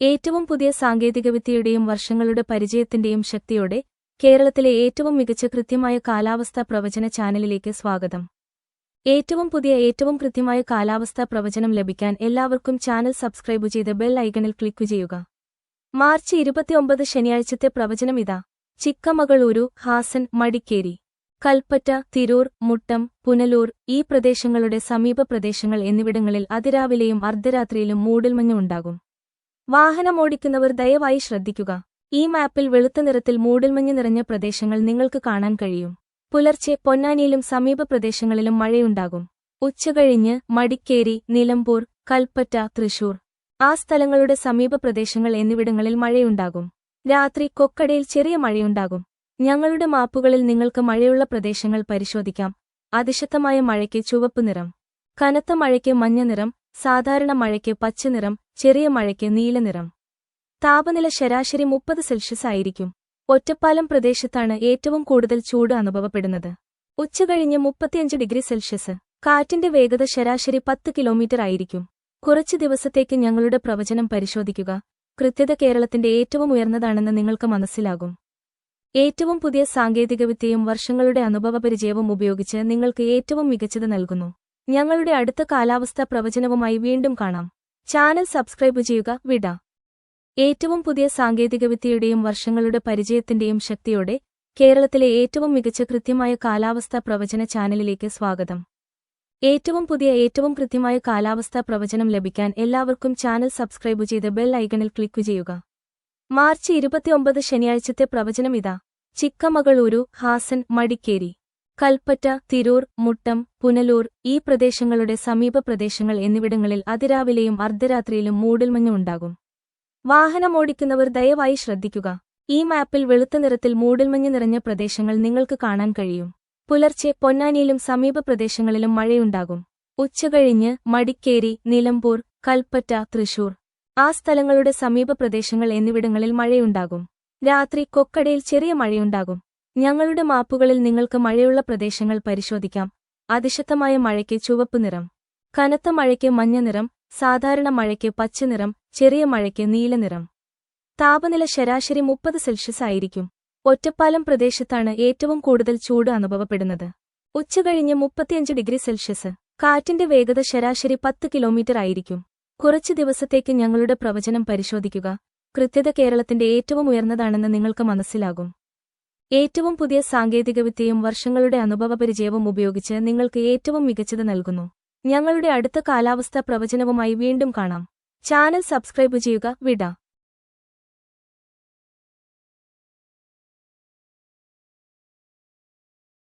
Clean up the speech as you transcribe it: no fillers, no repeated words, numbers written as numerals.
ഏറ്റവും പുതിയ സാങ്കേതികവിദ്യയുടെയും വർഷങ്ങളുടെ പരിചയത്തിന്റെയും ശക്തിയോടെ കേരളത്തിലെ ഏറ്റവും മികച്ച കൃത്യമായ കാലാവസ്ഥാ പ്രവചന ചാനലിലേക്ക് സ്വാഗതം. ഏറ്റവും പുതിയ ഏറ്റവും കൃത്യമായ കാലാവസ്ഥാ പ്രവചനം ലഭിക്കാൻ എല്ലാവർക്കും ചാനൽ സബ്സ്ക്രൈബ് ചെയ്ത് ബെൽ ഐക്കണിൽ ക്ലിക്ക് ചെയ്യുക. മാർച്ച് 29 ശനിയാഴ്ചത്തെ പ്രവചനം ഇതാ. ചിക്കമഗളൂരു, ഹാസൻ, മടിക്കേരി, കൽപ്പറ്റ, തിരൂർ, മുട്ടം, പുനലൂർ ഈ പ്രദേശങ്ങളുടെ സമീപ പ്രദേശങ്ങൾ എന്നിവിടങ്ങളിൽ അതിരാവിലെയും അർദ്ധരാത്രിയിലും മൂടൽമഞ്ഞ് ഉണ്ടാകും. വാഹനമോടിക്കുന്നവർ ദയവായി ശ്രദ്ധിക്കുക. ഈ മാപ്പിൽ വെളുത്ത നിറത്തിൽ മൂടൽമഞ്ഞ് നിറഞ്ഞ പ്രദേശങ്ങൾ നിങ്ങൾക്ക് കാണാൻ കഴിയും. പുലർച്ചെ പൊന്നാനിയിലും സമീപ പ്രദേശങ്ങളിലും മഴയുണ്ടാകും. ഉച്ചകഴിഞ്ഞ് മടിക്കേരി, നിലമ്പൂർ, കൽപ്പറ്റ, തൃശൂർ ആ സ്ഥലങ്ങളുടെ സമീപ പ്രദേശങ്ങൾ എന്നിവിടങ്ങളിൽ മഴയുണ്ടാകും. രാത്രി കൊക്കടയിൽ ചെറിയ മഴയുണ്ടാകും. ഞങ്ങളുടെ മാപ്പുകളിൽ നിങ്ങൾക്ക് മഴയുള്ള പ്രദേശങ്ങൾ പരിശോധിക്കാം. അതിശക്തമായ മഴയ്ക്ക് ചുവപ്പ് നിറം, കനത്ത മഴയ്ക്ക് മഞ്ഞ നിറം, സാധാരണ മഴയ്ക്ക് പച്ച നിറം, ചെറിയ മഴയ്ക്ക് നീല നിറം. താപനില ശരാശരി 30 സെൽഷ്യസ് ആയിരിക്കും. ഒറ്റപ്പാലം പ്രദേശത്താണ് ഏറ്റവും കൂടുതൽ ചൂട് അനുഭവപ്പെടുന്നത്. ഉച്ചകഴിഞ്ഞ് 35 ഡിഗ്രി സെൽഷ്യസ്. കാറ്റിന്റെ വേഗത ശരാശരി 10 കിലോമീറ്റർ ആയിരിക്കും. കുറച്ചു ദിവസത്തേക്ക് ഞങ്ങളുടെ പ്രവചനം പരിശോധിക്കുക. കൃത്യത കേരളത്തിന്റെ ഏറ്റവും ഉയർന്നതാണെന്ന് നിങ്ങൾക്ക് മനസ്സിലാകും. ഏറ്റവും പുതിയ സാങ്കേതികവിദ്യയും വർഷങ്ങളുടെ അനുഭവപരിചയവും ഉപയോഗിച്ച് നിങ്ങൾക്ക് ഏറ്റവും മികച്ചത് നൽകുന്നു. ഞങ്ങളുടെ അടുത്ത കാലാവസ്ഥാ പ്രവചനവുമായി വീണ്ടും കാണാം. ചാനൽ സബ്സ്ക്രൈബ് ചെയ്യുക. വിട. ഏറ്റവും പുതിയ സാങ്കേതികവിദ്യയുടെയും വർഷങ്ങളുടെ പരിചയത്തിന്റെയും ശക്തിയോടെ കേരളത്തിലെ ഏറ്റവും മികച്ച കൃത്യമായ കാലാവസ്ഥാ പ്രവചന ചാനലിലേക്ക് സ്വാഗതം. ഏറ്റവും പുതിയ ഏറ്റവും കൃത്യമായ കാലാവസ്ഥാ പ്രവചനം ലഭിക്കാൻ എല്ലാവർക്കും ചാനൽ സബ്സ്ക്രൈബ് ചെയ്ത് ബെൽ ഐക്കണിൽ ക്ലിക്ക് ചെയ്യുക. മാർച്ച് 29 ശനിയാഴ്ചത്തെ പ്രവചനം ഇതാ. ചിക്കമഗളൂരു, ഹാസൻ, മടിക്കേരി, കൽപ്പറ്റ, തിരൂർ, മുട്ടം, പുനലൂർ ഈ പ്രദേശങ്ങളുടെ സമീപ പ്രദേശങ്ങൾ എന്നിവിടങ്ങളിൽ അതിരാവിലെയും അർദ്ധരാത്രിയിലും മൂടൽമഞ്ഞ് ഉണ്ടാകും. വാഹനമോടിക്കുന്നവർ ദയവായി ശ്രദ്ധിക്കുക. ഈ മാപ്പിൽ വെളുത്ത നിറത്തിൽ മൂടൽമഞ്ഞ് നിറഞ്ഞ പ്രദേശങ്ങൾ നിങ്ങൾക്ക് കാണാൻ കഴിയും. പുലർച്ചെ പൊന്നാനിയിലും സമീപ പ്രദേശങ്ങളിലും മഴയുണ്ടാകും. ഉച്ചകഴിഞ്ഞ് മടിക്കേരി, നിലമ്പൂർ, കൽപ്പറ്റ, തൃശൂർ ആ സ്ഥലങ്ങളുടെ സമീപ പ്രദേശങ്ങൾ എന്നിവിടങ്ങളിൽ മഴയുണ്ടാകും. രാത്രി കൊക്കടയിൽ ചെറിയ മഴയുണ്ടാകും. ഞങ്ങളുടെ മാപ്പുകളിൽ നിങ്ങൾക്ക് മഴയുള്ള പ്രദേശങ്ങൾ പരിശോധിക്കാം. അതിശക്തമായ മഴയ്ക്ക് ചുവപ്പ് നിറം, കനത്ത മഴയ്ക്ക് മഞ്ഞ നിറം, സാധാരണ മഴയ്ക്ക് പച്ച നിറം, ചെറിയ മഴയ്ക്ക് നീല നിറം. താപനില ശരാശരി 30 സെൽഷ്യസ് ആയിരിക്കും. ഒറ്റപ്പാലം പ്രദേശത്താണ് ഏറ്റവും കൂടുതൽ ചൂട് അനുഭവപ്പെടുന്നത്. ഉച്ചകഴിഞ്ഞ് 35 ഡിഗ്രി സെൽഷ്യസ്. കാറ്റിന്റെ വേഗത ശരാശരി 10 കിലോമീറ്റർ ആയിരിക്കും. കുറച്ചു ദിവസത്തേക്ക് ഞങ്ങളുടെ പ്രവചനം പരിശോധിക്കുക. കൃത്യത കേരളത്തിന്റെ ഏറ്റവും ഉയർന്നതാണെന്ന് നിങ്ങൾക്ക് മനസ്സിലാകും. ഏറ്റവും പുതിയ സാങ്കേതികവിദ്യയും വർഷങ്ങളുടെ അനുഭവപരിചയവും ഉപയോഗിച്ച് നിങ്ങൾക്ക് ഏറ്റവും മികച്ചത് നൽകുന്നു. ഞങ്ങളുടെ അടുത്ത കാലാവസ്ഥാ പ്രവചനവുമായി വീണ്ടും കാണാം. ചാനൽ സബ്സ്ക്രൈബ് ചെയ്യുക. വിട.